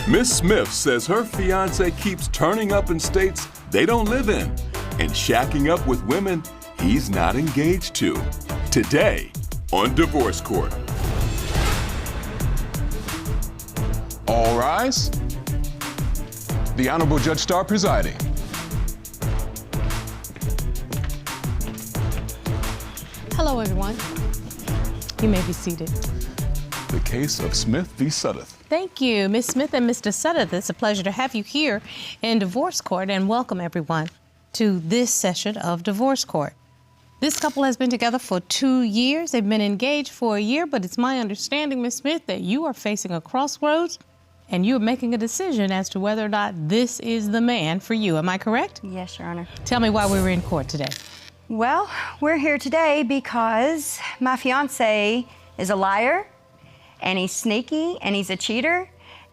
Miss Smith says her fiance keeps turning up in states they don't live in and shacking up with women he's not engaged to. Today on Divorce Court. All rise. The Honorable Judge Starr presiding. Hello, everyone. You may be seated. The case of Smith v. Suddath. Thank you, Ms. Smith and Mr. Suddath. It's a pleasure to have you here in Divorce Court, and welcome everyone to this session of Divorce Court. This couple has been together for 2 years. They've been engaged for a year, but it's my understanding, Ms. Smith, that you are facing a crossroads and you're making a decision as to whether or not this is the man for you. Am I correct? Yes, Your Honor. Tell me why we were in court today. Well, we're here today because my fiance is a liar, and he's sneaky, and he's a cheater,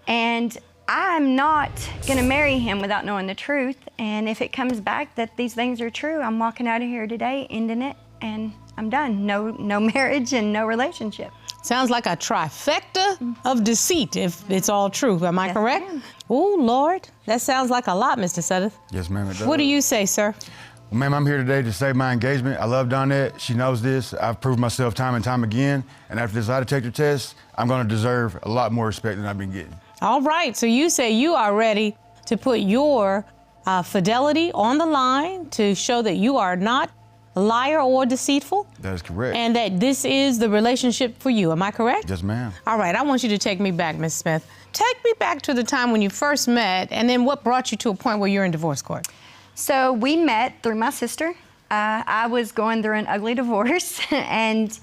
and I'm not gonna marry him without knowing the truth. And if it comes back that these things are true, I'm walking out of here today, ending it, and I'm done. No marriage and no relationship. Sounds like a trifecta of deceit, if it's all true. Am I Yes, correct? ma'am. Oh, Lord. That sounds like a lot, Mr. Suddath. Yes, ma'am, it does. What do you say, sir? Well, ma'am, I'm here today to save my engagement. I love Donette. She knows this. I've proved myself time and time again. And after this lie detector test, I'm going to deserve a lot more respect than I've been getting. All right. So you say you are ready to put your fidelity on the line to show that you are not a liar or deceitful? That is correct. And that this is the relationship for you. Am I correct? Yes, ma'am. All right. I want you to take me back, Ms. Smith. Take me back to the time when you first met, and then what brought you to a point where you're in divorce court? So we met through my sister. I was going through an ugly divorce, and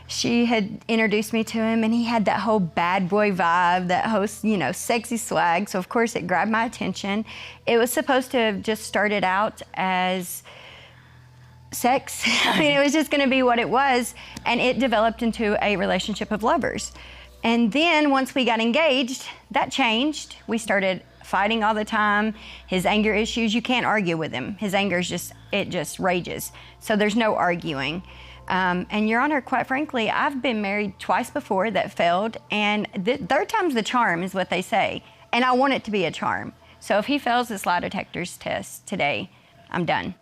she had introduced me to him, and he had that whole bad boy vibe, that whole, sexy swag. So of course it grabbed my attention. It was supposed to have just started out as sex. I mean, it was just gonna be what it was, and it developed into a relationship of lovers. And then once we got engaged, that changed. We started fighting all the time. His anger issues, you can't argue with him. His anger is just rages. So there's no arguing. And Your Honor, quite frankly, I've been married twice before that failed, and third time's the charm is what they say. And I want it to be a charm. So if he fails this lie detector's test today, I'm done.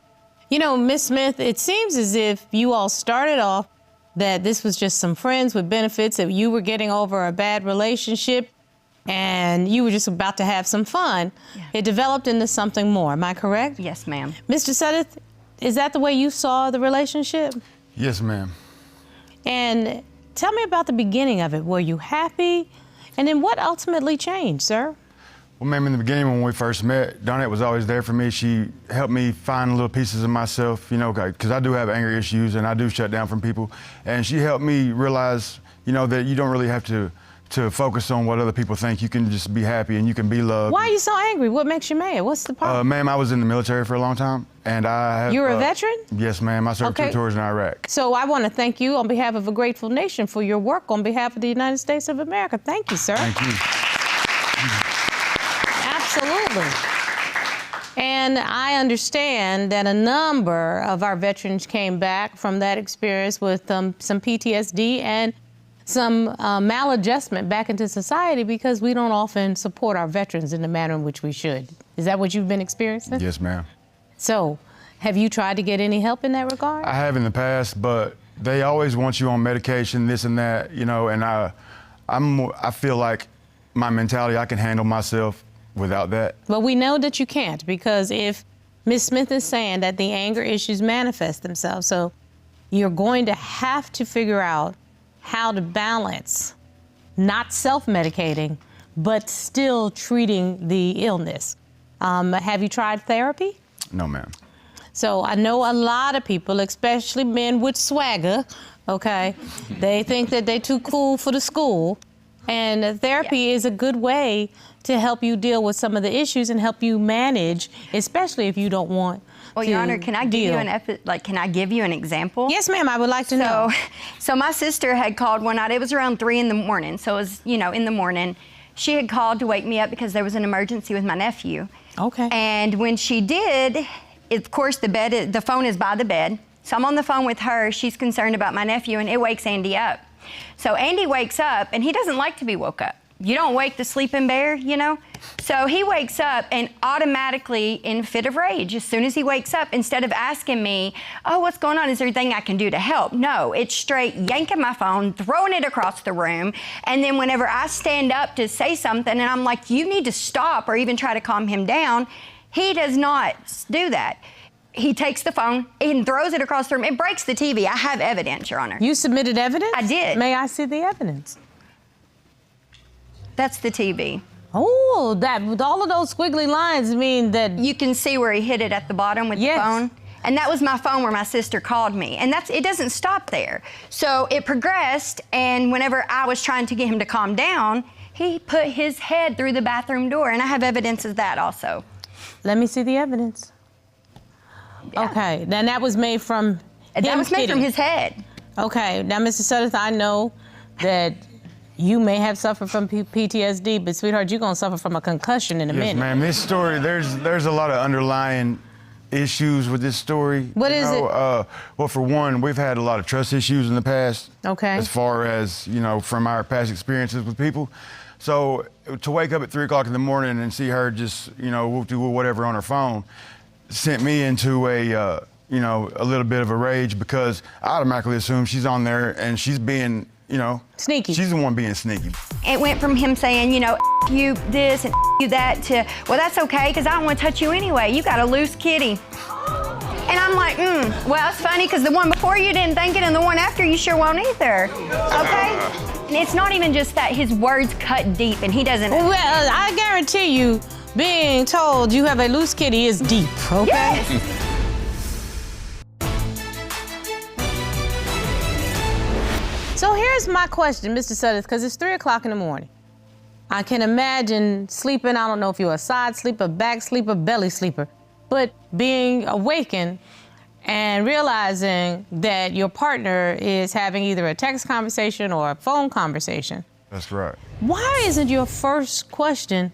You know, Ms. Smith, it seems as if you all started off that this was just some friends with benefits, that you were getting over a bad relationship and you were just about to have some fun. Yeah. It developed into something more. Am I correct? Yes, ma'am. Mr. Suddath, is that the way you saw the relationship? Yes, ma'am. And tell me about the beginning of it. Were you happy? And then what ultimately changed, sir? Well, ma'am, in the beginning when we first met, Donette was always there for me. She helped me find little pieces of myself, because I do have anger issues and I do shut down from people. And she helped me realize, that you don't really have to focus on what other people think. You can just be happy and you can be loved. Why are you so angry? What makes you mad? What's the problem? Ma'am, I was in the military for a long time, and I have... You're a veteran? Yes, ma'am. I served 2 tours in Iraq. So I want to thank you on behalf of a grateful nation for your work on behalf of the United States of America. Thank you, sir. Thank you. Absolutely. And I understand that a number of our veterans came back from that experience with some PTSD and some maladjustment back into society because we don't often support our veterans in the manner in which we should. Is that what you've been experiencing? Yes, ma'am. So, have you tried to get any help in that regard? I have in the past, but they always want you on medication, this and that, and I feel like my mentality, I can handle myself without that. But we know that you can't, because if Ms. Smith is saying that the anger issues manifest themselves, so you're going to have to figure out how to balance not self-medicating, but still treating the illness. Have you tried therapy? No, ma'am. So I know a lot of people, especially men with swagger, okay, they think that they're too cool for the school. And therapy is a good way to help you deal with some of the issues and help you manage, especially if you don't want Well, to Your Honor, can I give you an example? Yes, ma'am, I would like to know. So my sister had called one night. It was around 3 in the morning. So it was, in the morning. She had called to wake me up because there was an emergency with my nephew. Okay. And when she did, of course, the phone is by the bed. So I'm on the phone with her. She's concerned about my nephew, and it wakes Andy up. So Andy wakes up, and he doesn't like to be woke up you don't wake the sleeping bear, you know? So he wakes up and automatically in a fit of rage. As soon as he wakes up, instead of asking me, oh, what's going on? Is there anything I can do to help? No, it's straight yanking my phone, throwing it across the room. And then whenever I stand up to say something and I'm like, you need to stop or even try to calm him down, he does not do that. He takes the phone and throws it across the room. It breaks the TV. I have evidence, Your Honor. You submitted evidence? I did. May I see the evidence? That's the TV. Oh, that with all of those squiggly lines mean that You can see where he hit it at the bottom with Yes. the phone. And that was my phone where my sister called me. And it doesn't stop there. So it progressed, and whenever I was trying to get him to calm down, he put his head through the bathroom door, and I have evidence of that also. Let me see the evidence. Yeah. Okay, then that was made from And that him was made from hitting. his head. Okay, now, Mr. Suddath, I know that you may have suffered from PTSD, but sweetheart, you're gonna suffer from a concussion in a Yes, minute. ma'am. This story, there's a lot of underlying issues with this story. What is it? Well, for one, we've had a lot of trust issues in the past. Okay. As far as, from our past experiences with people. So to wake up at 3 o'clock in the morning and see her just, whoop-de-whoop whatever on her phone sent me into a little bit of a rage, because I automatically assume she's on there and she's being, Sneaky. She's the one being sneaky. It went from him saying, you this and you that to, well, that's okay, because I don't want to touch you anyway. You got a loose kitty. And I'm like, well, it's funny, because the one before you didn't think it, and the one after you sure won't either. Okay? And it's not even just that. His words cut deep, and he doesn't. Well, I guarantee you, being told you have a loose kitty is deep, okay? Yes. So here's my question, Mr. Suddath, because it's 3 o'clock in the morning. I can imagine sleeping, I don't know if you're a side sleeper, back sleeper, belly sleeper, but being awakened and realizing that your partner is having either a text conversation or a phone conversation. That's right. Why isn't your first question,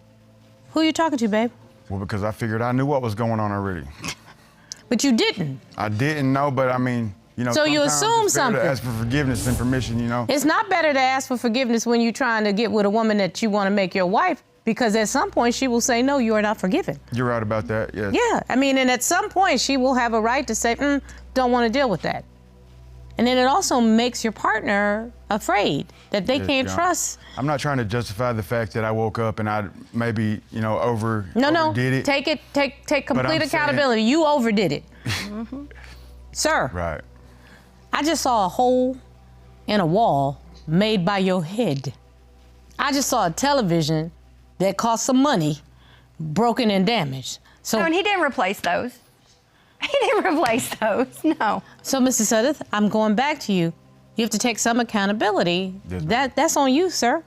who you talking to, babe? Well, because I figured I knew what was going on already. But you didn't. I didn't know, but I mean, So you sometimes assume it's better to something. ask for forgiveness and permission, It's not better to ask for forgiveness when you're trying to get with a woman that you want to make your wife, because at some point she will say, no, you are not forgiven. You're right about that, yes. Yeah, and at some point she will have a right to say, don't want to deal with that. And then it also makes your partner afraid that they Yes, can't John. trust. I'm not trying to justify the fact that I woke up and I maybe, No, overdid it. take complete I'm accountability. You overdid it. Sir, Right. I just saw a hole in a wall made by your head. I just saw a television that cost some money, broken and damaged. So, No, and he didn't replace those. He didn't replace those, no. so Mr. Suddath, I'm going back to you. You have to take some accountability. Yes, ma'am. That's on you, sir.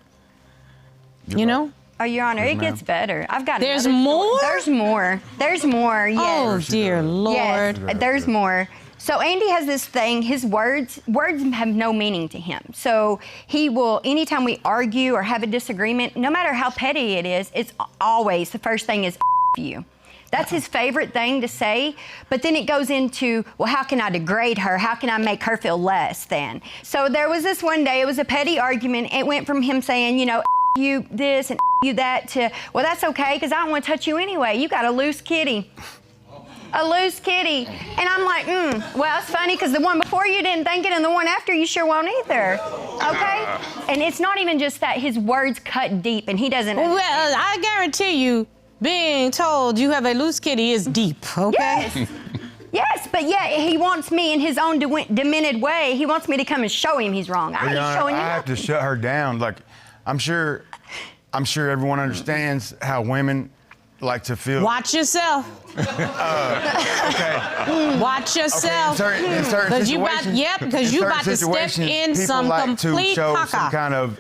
You're You right. know? Oh, Your Honor, Yes, it ma'am. gets better. I've got There's another story. more? There's more. There's more, yes. Oh, dear Lord. Yes, there's more. So Andy has this thing, his words have no meaning to him. So he will, anytime we argue or have a disagreement, no matter how petty it is, it's always, the first thing is you. That's his favorite thing to say, but then it goes into, well, how can I degrade her? How can I make her feel less than? So there was this one day, it was a petty argument. It went from him saying, you this and you that to, well, that's okay, because I don't want to touch you anyway. You got a loose kitty. A loose kitty. And I'm like, well, it's funny, because the one before you didn't think it, and the one after you sure won't either. Okay? And it's not even just that. His words cut deep, and he doesn't. Well, I guarantee you, being told you have a loose kitty is deep, okay? Yes. Yes, but yet he wants me in his own demented way. He wants me to come and show him he's wrong. I ain't Your Honor, showing you I have to nothing. shut her down. Like, I'm sure everyone understands how women like to feel. Watch yourself. Okay. Watch yourself. In certain Because you about, situations, because you certain about to step situations, in people some like complete to show some caca. kind of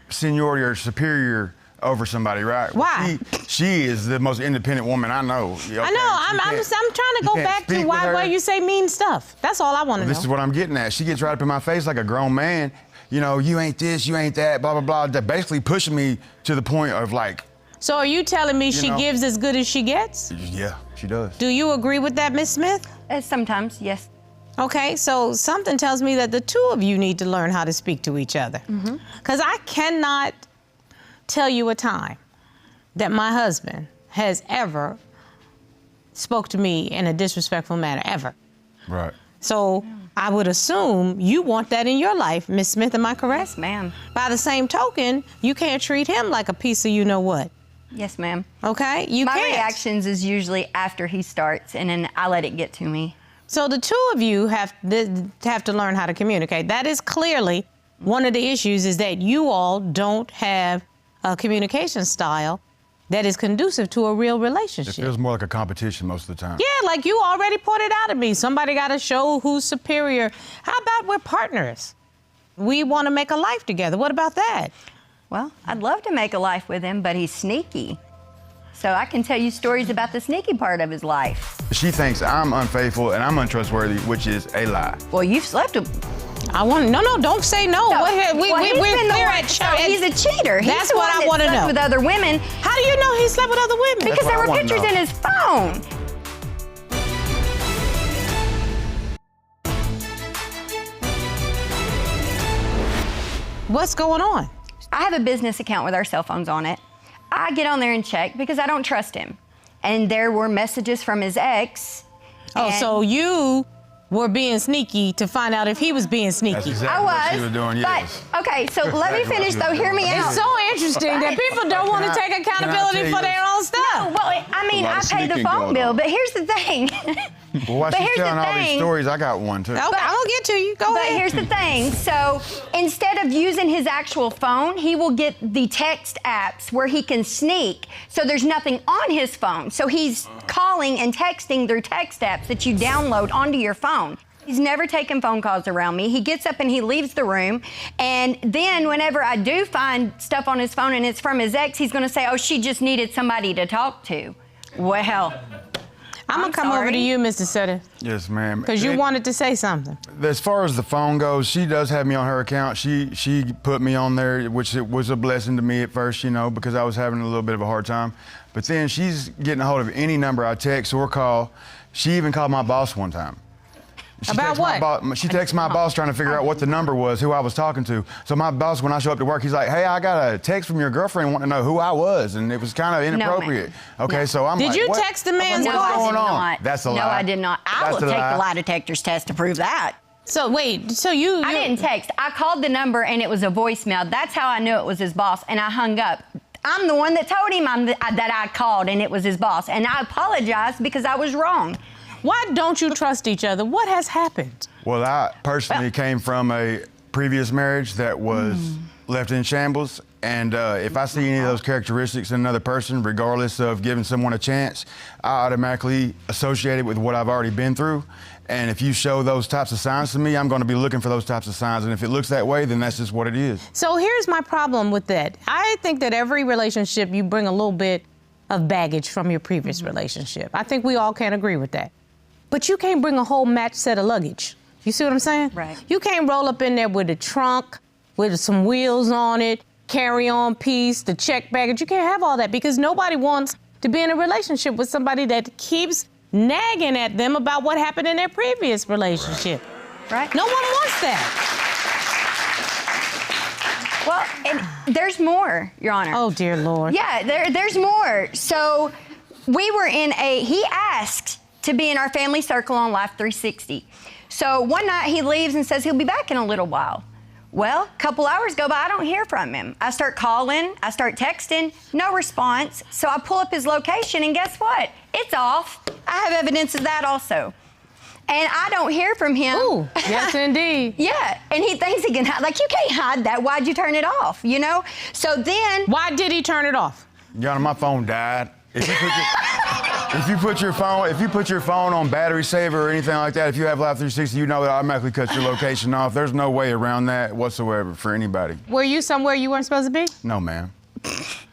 seniority or superior over somebody, right? Why? She is the most independent woman I know. Okay? I know. I'm trying to you go can't back to speak with her. why you say mean stuff. That's all I want to know. This is what I'm getting at. She gets right up in my face like a grown man. You ain't this, you ain't that, blah, blah, blah. That basically pushing me to the point of like, So are you telling me she know. gives as good as she gets? yeah, she does. Do you agree with that, Miss Smith? Sometimes, yes. Okay, so something tells me that the two of you need to learn how to speak to each other. Because I cannot tell you a time that my husband has ever spoke to me in a disrespectful manner, ever. Right. So I would assume you want that in your life, Miss Smith, am I correct? Yes, ma'am. By the same token, you can't treat him like a piece of you-know-what. Yes, ma'am. Okay? You My can't. reactions is usually after he starts, and then I let it get to me. So the two of you have to learn how to communicate. That is clearly one of the issues, is that you all don't have a communication style that is conducive to a real It relationship. feels more like a competition most of the time. Yeah, like you already pointed out to me. Somebody got to show who's superior. How about we're partners? We want to make a life together. What about that? Well, I'd love to make a life with him, but he's sneaky. So I can tell you stories about the sneaky part of his life. She thinks I'm unfaithful and I'm untrustworthy, which is a lie. Well, you've slept with... No, don't say no. So, We're he's been the clear one- at so church. he's a cheater. He's That's the what one I that want to slept know. with other women How do you know he slept with other women? because what there I were wanna pictures know. in his phone. What's going on? I have a business account with our cell phones on it. I get on there and check because I don't trust him. And there were messages from his ex. Oh, and so you were being sneaky to find out if he was being That's sneaky. I exactly what she was, was doing, yes. but okay, so let me exactly what finish she though. was Hear me doing. out. It's so interesting that people don't want to Can I- take can I accountability tell for you their own stuff. Well, I mean, A lot I of pay the sneaking phone going bill, on. but here's the thing. Well, while But she's here's the telling all these thing. stories, I got one too. Okay, I'm gonna get to you. Go But ahead. here's the thing. So instead of using his actual phone, he will get the text apps where he can sneak. So there's nothing on his phone. So he's calling and texting through text apps that you download onto your phone. He's never taken phone calls around me. He gets up and he leaves the room. And then whenever I do find stuff on his phone and it's from his ex, he's going to say, oh, she just needed somebody to talk to. Well, I'm gonna come over to sorry. you, Mr. Suddath, Yes, ma'am. because you It- wanted to say something. As far as the phone goes, she does have me on her account. She put me on there, which it was a blessing to me at first, you know, because I was having a little bit of a hard time. But then she's getting a hold of any number I text or call. She even called my boss one time. She About texted my what? she texted my boss trying to figure out what the number was, who I was talking to. So my boss, when I show up to work, he's like, hey, I got a text from your girlfriend wanting to know who I was. And it was kind of inappropriate. Okay, No. so I'm Did like, you what? text the man's What's boss? going on? Not. That's a lie. No, I did not. I That's will a take lie. the lie detector's test to prove that. So wait, so you I didn't text. I called the number and it was a voicemail. That's how I knew it was his boss, and I hung up. I'm the one that told him that I called and it was his boss, and I apologized because I was wrong. Why don't you trust each other? What has happened? Well, I personally came from a previous marriage that was left in shambles. And if I see any of those characteristics in another person, regardless of giving someone a chance, I automatically associate it with what I've already been through. And if you show those types of signs to me, I'm going to be looking for those types of signs. And if it looks that way, then that's just what it is. So here's my problem with that. I think that every relationship, you bring a little bit of baggage from your previous relationship. I think we all can agree with that. But you can't bring a whole match set of luggage. You see what I'm saying? Right. You can't roll up in there with a trunk, with some wheels on it, carry-on piece, the check baggage. You can't have all that because nobody wants to be in a relationship with somebody that keeps nagging at them about what happened in their previous relationship. Right? No one wants that. Well, and there's more, Your Honor. Oh, dear Lord. Yeah, there's more. So we were he asked to be in our family circle on Life 360. So one night he leaves and says he'll be back in a little while. Well, a couple hours go by, I don't hear from him. I start calling, I start texting, no response. So I pull up his location and guess what? It's off. I have evidence of that also. And I don't hear from him. Ooh, yes, indeed. Yeah, and he thinks he can hide. Like, you can't hide that. Why'd you turn it off, you know? So then... Why did he turn it off? Your Honor, my phone died. If you put your phone on battery saver or anything like that, if you have Life 360, you know it automatically cuts your location off. There's no way around that whatsoever for anybody. Were you somewhere you weren't supposed to be? No, ma'am.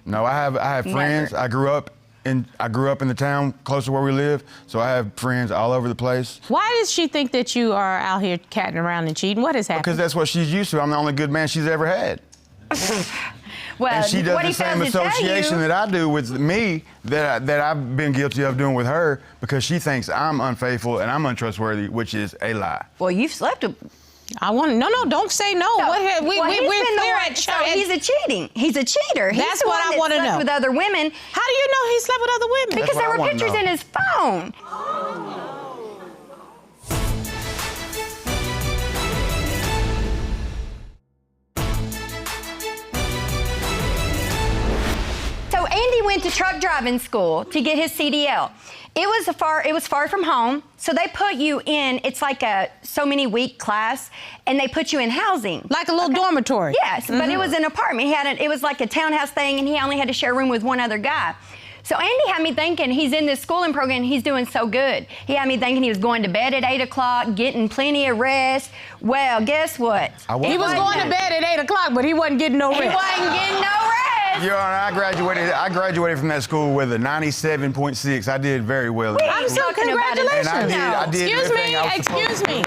No, I have friends. I grew up in the town close to where we live, so I have friends all over the place. Why does she think that you are out here catting around and cheating? What has happened? Because that's what she's used to. I'm the only good man she's ever had. Well, And she does what the he same fails to tell association you- that I do with me that I've been guilty of doing with her because she thinks I'm unfaithful and I'm untrustworthy, which is a lie. Well, you've slept with... I want to. No, don't say no. So, We're clear at so he's a cheating. He's a cheater. He's That's the what one I want to slept know. with other women. How do you know he slept with other women? Because what there I were wanna pictures know. in his phone. So Andy went to truck driving school to get his CDL. It was far from home, so they put you in. It's like a so many week class, and they put you in housing. Like a little dormitory. Yes, but it was an apartment. It was like a townhouse thing, and he only had to share a room with one other guy. So Andy had me thinking he's in this schooling program, he's doing so good. He had me thinking he was going to bed at 8 o'clock, getting plenty of rest. Well, guess what? He was going to bed at 8 o'clock, but he wasn't getting no rest. He wasn't getting no rest. Your Honor, I graduated from that school with a 97.6. I did very well. I'm so talking about it. congratulations. And I did everything I was supposed Excuse to. me.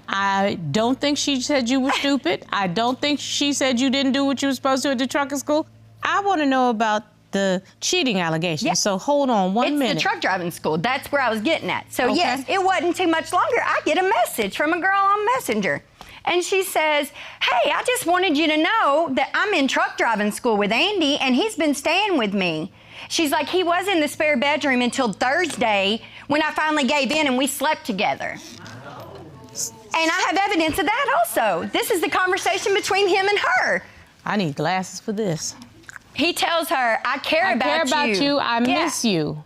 I don't think she said you were stupid. I don't think she said you didn't do what you were supposed to at the trucking school. I want to know about the cheating allegations. Yeah. So hold on one minute. It's the truck driving school. That's where I was getting at. So Okay. yes, it wasn't too much longer. I get a message from a girl on Messenger. And she says, hey, I just wanted you to know that I'm in truck driving school with Andy, and he's been staying with me. She's like, he was in the spare bedroom until Thursday when I finally gave in and we slept together. And I have evidence of that also. This is the conversation between him and her. I need glasses for this. He tells her, I care about you. I miss you.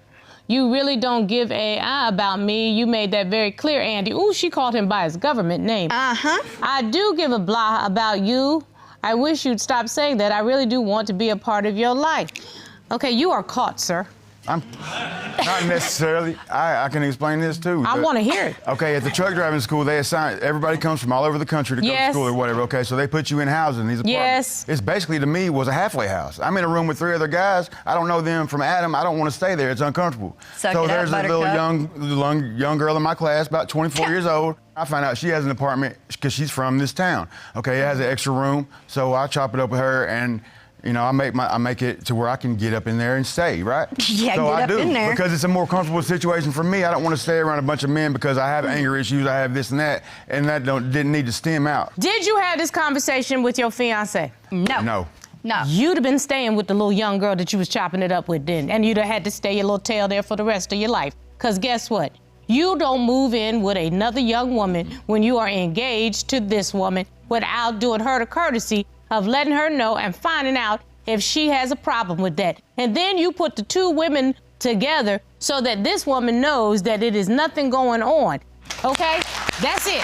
You really don't give a about me. You made that very clear, Andy. Ooh, she called him by his government name. Uh-huh. I do give a blah about you. I wish you'd stop saying that. I really do want to be a part of your life. Okay, you are caught, sir. I'm not necessarily. I can explain this too. I want to hear it. Okay, at the truck driving school, they assign everybody comes from all over the country to go Yes. to school or whatever. Okay, so they put you in housing these apartments. Yes. It's basically to me was a halfway house. I'm in a room with 3 other guys. I don't know them from Adam. I don't want to stay there. It's uncomfortable. Suck so it up, there's a little Buttercup. young girl in my class, about 24 years old. I find out she has an apartment because she's from this town. Okay, it has an extra room, so I chop it up with her and. You know, I make it to where I can get up in there and stay, right? Yeah, so get I up do, in there. because it's a more comfortable situation for me. I don't want to stay around a bunch of men because I have anger issues, I have this and that didn't need to stem out. Did you have this conversation with your fiance? No. No. You'd have been staying with the little young girl that you was chopping it up with then, and you'd have had to stay your little tail there for the rest of your life. Because guess what? You don't move in with another young woman when you are engaged to this woman without doing her the courtesy of letting her know and finding out if she has a problem with that. And then you put the two women together so that this woman knows that it is nothing going on. Okay? That's it.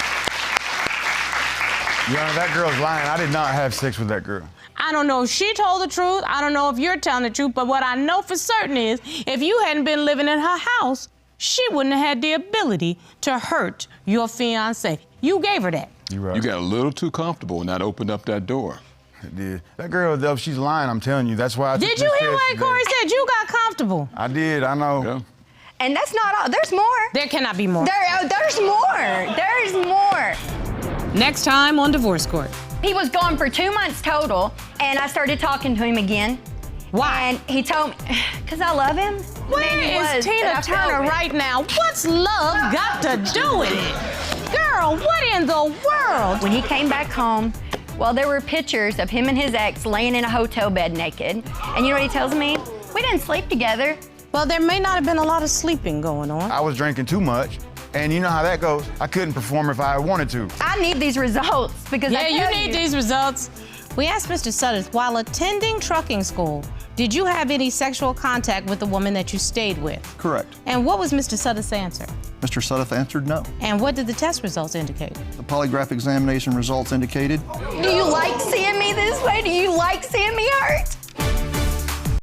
Your Honor, that girl's lying. I did not have sex with that girl. I don't know if she told the truth. I don't know if you're telling the truth. But what I know for certain is if you hadn't been living in her house, she wouldn't have had the ability to hurt your fiance. You gave her that. You're right. You got a little too comfortable and that opened up that door. It did. That girl, though, she's lying, I'm telling you. That's why I took Did this you hear test what today. Corey said? You got comfortable. I did, I know. Yeah. And that's not all. There's more. There cannot be more. There's more. There's more. Next time on Divorce Court. He was gone for 2 months total, and I started talking to him again. Why? And he told me, because I love him. Where And he is was, and Tina I felt Turner it. right now? What's love got to do with it? Girl, what in the world? When he came back home, well, there were pictures of him and his ex laying in a hotel bed naked. And you know what he tells me? We didn't sleep together. Well, there may not have been a lot of sleeping going on. I was drinking too much, and you know how that goes. I couldn't perform if I wanted to. I need these results because Yeah, I you tell need these results. We asked Mr. Suddath, while attending trucking school, did you have any sexual contact with the woman that you stayed with? Correct. And what was Mr. Suddath's answer? Mr. Suddath answered no. And what did the test results indicate? The polygraph examination results indicated Do you like seeing me this way? Do you like seeing